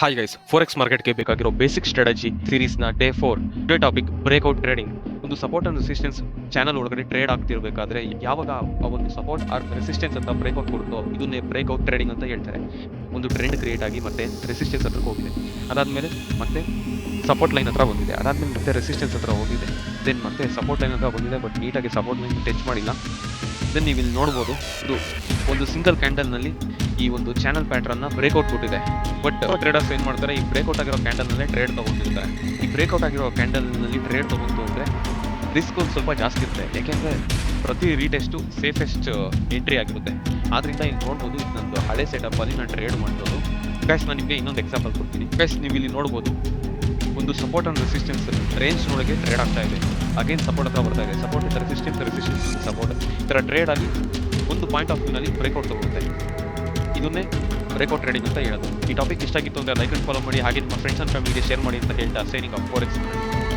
Hi guys, forex ಮಾರ್ಕೆಟ್ಗೆ ಬೇಕಾಗಿರೋ basic strategy ಸೀರೀಸ್ನ day 4 today topic breakout trading. ಒಂದು ಸಪೋರ್ಟ್ ಅಂಡ್ ರೆಸಿಸ್ಟೆನ್ಸ್ ಚಾನಲ್ ಒಳಗಡೆ ಟ್ರೇಡ್ ಆಗ್ತಿರ್ಬೇಕಾದ್ರೆ ಯಾವಾಗ ಆ ಒಂದು ಸಪೋರ್ಟ್ ಆರ್ ರೆಸಿಸ್ಟೆನ್ಸ್ ಅಂತ ಬ್ರೇಕ್ಔಟ್ ಕೊಡುತ್ತೋ ಇದನ್ನೇ ಬ್ರೇಕ್ಔಟ್ ಟ್ರೇಡಿಂಗ್ ಅಂತ ಹೇಳ್ತಾರೆ. ಒಂದು ಟ್ರೆಂಡ್ ಕ್ರಿಯೇಟ್ ಆಗಿ ಮತ್ತೆ ರೆಸಿಸ್ಟೆನ್ಸ್ ಹತ್ರಕ್ಕೆ ಹೋಗಿದೆ, ಅದಾದಮೇಲೆ ಮತ್ತೆ ಸಪೋರ್ಟ್ ಲೈನ್ ಹತ್ರ ಬಂದಿದೆ, ಅದಾದಮೇಲೆ ಮತ್ತೆ ರೆಸಿಸ್ಟೆನ್ಸ್ ಹತ್ರ ಹೋಗಿದೆ, ದೆನ್ ಮತ್ತೆ ಸಪೋರ್ಟ್ ಲೈನ್ ಹತ್ರ ಬಂದಿದೆ, ಬಟ್ ನೀಟಾಗಿ ಸಪೋರ್ಟ್ ಲೈನ್ ಟಚ್ ಮಾಡಿಲ್ಲ. ದೆನ್ ನೀವು ಇಲ್ಲಿ ನೋಡ್ಬೋದು, ಇದು ಒಂದು ಸಿಂಗಲ್ ಕ್ಯಾಂಡಲ್ನಲ್ಲಿ ಈ ಒಂದು ಚಾನಲ್ ಪ್ಯಾಟ್ರನ್ನ ಬ್ರೇಕ್ಔಟ್ ಕೊಟ್ಟಿದೆ. ಬಟ್ ಟ್ರೇಡರ್ಸ್ ಏನು ಮಾಡ್ತಾರೆ, ಈ ಬ್ರೇಕ್ಔಟ್ ಆಗಿರೋ ಕ್ಯಾಂಡಲ್ನಲ್ಲೇ ಟ್ರೇಡ್ ತೊಗೊಂಡಿರ್ತಾರೆ. ಈ ಬ್ರೇಕ್ಔಟ್ ಆಗಿರೋ ಕ್ಯಾಂಡಲ್ನಲ್ಲಿ ಟ್ರೇಡ್ ತೊಗೊಂಡು ಅಂದರೆ ರಿಸ್ಕ್ ಒಂದು ಸ್ವಲ್ಪ ಜಾಸ್ತಿ ಇರುತ್ತೆ, ಯಾಕೆಂದರೆ ಪ್ರತಿ ರೀಟೆಸ್ಟು ಸೇಫೆಸ್ಟ್ ಎಂಟ್ರಿ ಆಗಿರುತ್ತೆ. ಆದ್ದರಿಂದ ಇಲ್ಲಿ ನೋಡ್ಬೋದು, ಇದು ನಂದು ಹಳೆ ಸೆಟಪ್ಪಲ್ಲಿ ನಾನು ಟ್ರೇಡ್ ಮಾಡೋದು. ಗೈಸ್, ನಾನು ನಿಮಗೆ ಇನ್ನೊಂದು ಎಕ್ಸಾಂಪಲ್ ಕೊಡ್ತೀನಿ. ಗೈಸ್, ನೀವು ಇಲ್ಲಿ ನೋಡ್ಬೋದು, ಒಂದು ಸಪೋರ್ಟ್ ಅಂಡ್ ರೆಸಿಸ್ಟೆನ್ಸ್ ರೇಂಜ್ ಒಳಗೆ ಟ್ರೇಡ್ ಆಗ್ತಾ ಇದೆ. ಅಗೇನ್ ಸಪೋರ್ಟ್ ಹತ್ರ ಬರ್ತಾ ಇದೆ, ಸಪೋರ್ಟ್ ಇಂದ ರೆಸಿಸ್ಟೆನ್ಸ್, ರೆಸಿಸ್ಟೆನ್ಸ್ ಸಪೋರ್ಟ್, ಈ ಥರ ಟ್ರೇಡ್ ಆಗಿ ಒಂದು ಪಾಯಿಂಟ್ ಆಫ್ ವ್ಯೂನಲ್ಲಿ ಬ್ರೇಕ್ಔಟ್ ತಗೊಳುತ್ತೆ. ಇದನ್ನೇ ಬ್ರೇಕ್ಔಟ್ ಟ್ರೇಡಿಂಗ್ ಅಂತ ಹೇಳೋದು. ಈ ಟಾಪಿಕ್ ಇಷ್ಟ ಆಗಿತ್ತು ಅಂದರೆ ಲೈಕ್ ಅಂಡ್ ಫಾಲೋ ಮಾಡಿ, ಹಾಗೆ ನಿಮ್ಮ ಫ್ರೆಂಡ್ಸ್ ಅಂಡ್ ಫ್ಯಾಮಿಲಿಗೆ ಶೇರ್ ಮಾಡಿ ಅಂತ ಹೇಳ್ತಾ ಸೈನಿಂಗ್ ಆಫ್ ಫೋರೆಕ್ಸ್.